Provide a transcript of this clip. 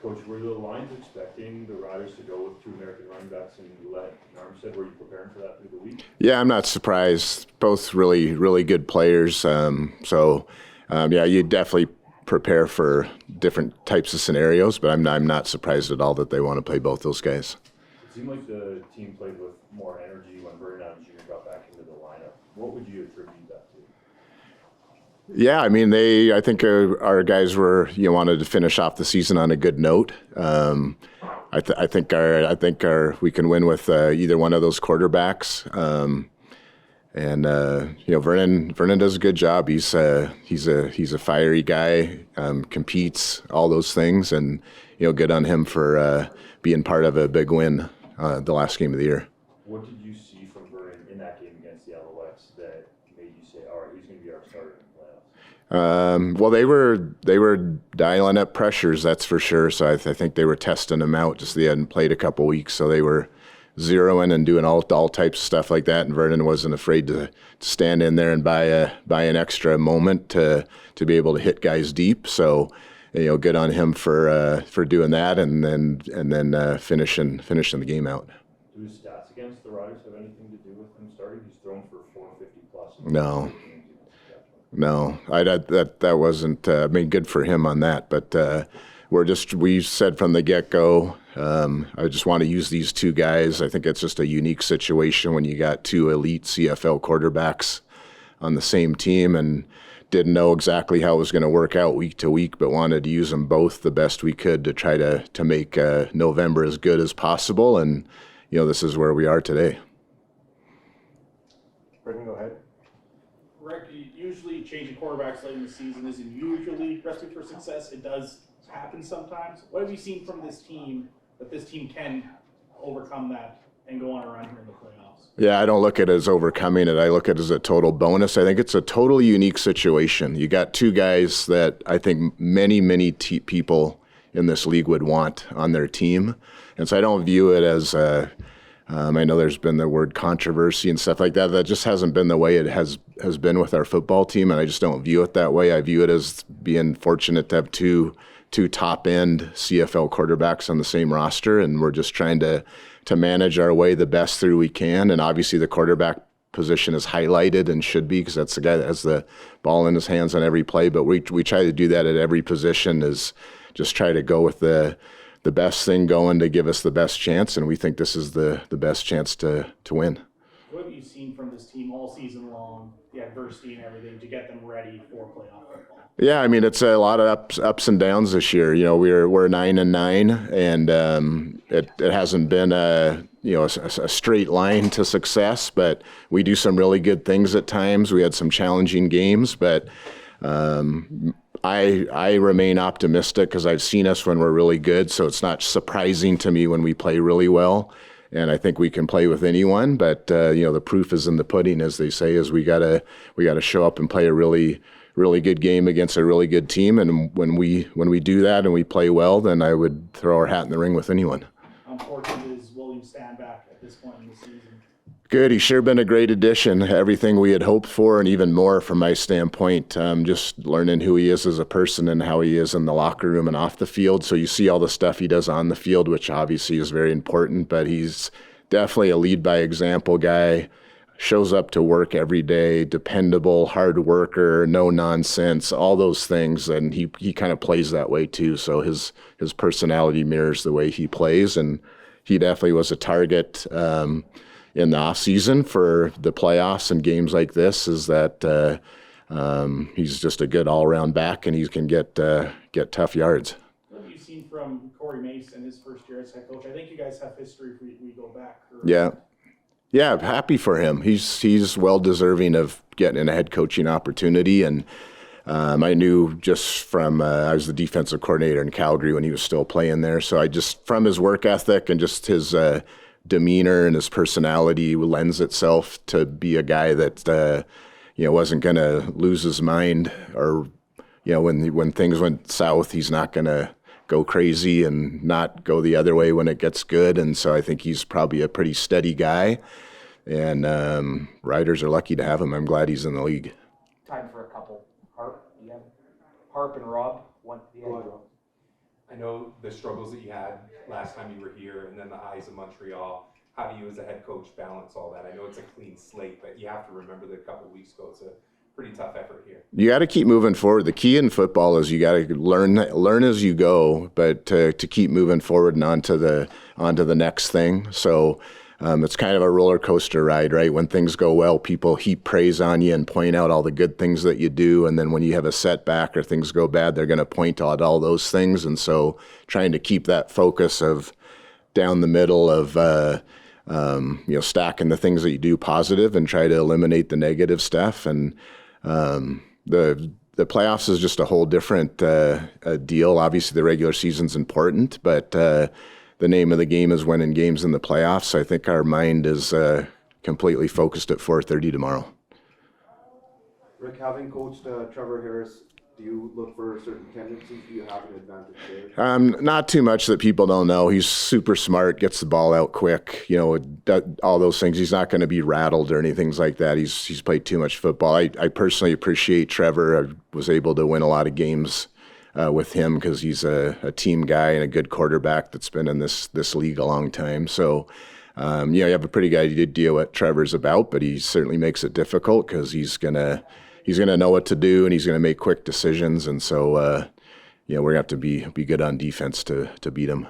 Coach, were the Lions expecting the Riders to go with two American running backs and let Armstead? Were you preparing for that through the week? Yeah, I'm not surprised. Both really, really good players. Yeah, you definitely prepare for different types of scenarios, but I'm not surprised at all that they want to play both those guys. It seemed like the team played with more energy when Vernons Jr. got back into the lineup. What would you attribute that to? Yeah, I mean, I think our guys wanted to finish off the season on a good note. I think we can win with either one of those quarterbacks. Vernon does a good job. He's a fiery guy, competes, all those things, and good on him for being part of a big win the last game of the year. What did you see from Vernon in that game against the Alouettes that made you say, all right, he's going to be our starter in the playoffs? Well, they were dialing up pressures, that's for sure. So I think they were testing him out. Just they hadn't played a couple weeks, so they were zeroing and doing all types of stuff like that. And Vernon wasn't afraid to stand in there and buy an extra moment to be able to hit guys deep. So good on him for doing that and then finishing the game out. Do his stats against the Riders have anything to do with him starting? He's thrown for 450 plus. No, that wasn't. Good for him on that, but we said from the get-go. I just want to use these two guys. I think it's just a unique situation when you got two elite CFL quarterbacks on the same team, and didn't know exactly how it was going to work out week to week, but wanted to use them both the best we could to try to make November as good as possible. And this is where we are today. Brendan, go ahead. Rick, usually changing quarterbacks late in the season isn't usually recipe for success. It does happen sometimes. What have you seen from this team that this team can overcome that and go on a run here in the playoffs? Yeah, I don't look at it as overcoming it. I look at it as a total bonus. I think it's a totally unique situation. You got two guys that I think many people in this league would want on their team. And so I don't view it as I know there's been the word controversy and stuff like that. That just hasn't been the way it has been with our football team, and I just don't view it that way. I view it as being fortunate to have two top-end CFL quarterbacks on the same roster, and we're just trying to manage our way the best through we can. And obviously the quarterback position is highlighted and should be, because that's the guy that has the ball in his hands on every play. But we try to do that at every position, is just try to go with the best thing going to give us the best chance, and we think this is the best chance to win. What have you seen from this team all season long, the adversity and everything, to get them ready for playoff football? Yeah, I mean, it's a lot of ups and downs this year. We're 9-9, and it hasn't been a straight line to success, but we do some really good things at times. We had some challenging games, but I remain optimistic because I've seen us when we're really good, so it's not surprising to me when we play really well. And I think we can play with anyone, but the proof is in the pudding, as they say. Is we gotta show up and play a really good game against a really good team. And when we do that and we play well, then I would throw our hat in the ring with anyone. Unfortunately, is William back at this point in the season? Good. He's sure been a great addition. Everything we had hoped for and even more from my standpoint. Just learning who he is as a person and how he is in the locker room and off the field. So you see all the stuff he does on the field, which obviously is very important, but he's definitely a lead by example guy. Shows up to work every day, dependable, hard worker, no nonsense, all those things. And he kind of plays that way too. So his personality mirrors the way he plays. And he definitely was a target in the offseason for the playoffs and games like this, is that he's just a good all-around back, and he can get tough yards. What have you seen from Cory Maas in his first year as head coach? I think you guys have history if we go back. Yeah, I'm happy for him. He's well deserving of getting a head coaching opportunity, and I knew just from I was the defensive coordinator in Calgary when he was still playing there, so I just, from his work ethic and just his demeanor and his personality, lends itself to be a guy that wasn't going to lose his mind, or when things went south, he's not going to go crazy and not go the other way when it gets good. And so I think he's probably a pretty steady guy, and Riders are lucky to have him. I'm glad he's in the league. Time for a couple. Harp and Rob. I know the struggles that you had last time you were here and then the highs of Montreal. How do you as a head coach balance all that? I know it's a clean slate, but you have to remember that a couple of weeks ago it's a pretty tough effort here. You got to keep moving forward. The key in football is you got to learn as you go, but to keep moving forward and onto the next thing. So it's kind of a roller coaster ride, right? When things go well, people heap praise on you and point out all the good things that you do, and then when you have a setback or things go bad, they're going to point out all those things. And so trying to keep that focus of down the middle of stacking the things that you do positive and try to eliminate the negative stuff. And the playoffs is just a whole different deal. Obviously, the regular season's important, but the name of the game is winning games in the playoffs. I think our mind is completely focused at 4:30 tomorrow. Rick, having coached Trevor Harris, do you look for certain tendencies? Do you have an advantage there? Not too much that people don't know. He's super smart, gets the ball out quick, all those things. He's not going to be rattled or anything like that. He's played too much football. I personally appreciate Trevor. I was able to win a lot of games with him because he's a team guy and a good quarterback that's been in this league a long time. So, you have a pretty good idea what Trevor's about, but he certainly makes it difficult because he's gonna know what to do and he's gonna make quick decisions. And so, we're gonna have to be good on defense to beat him.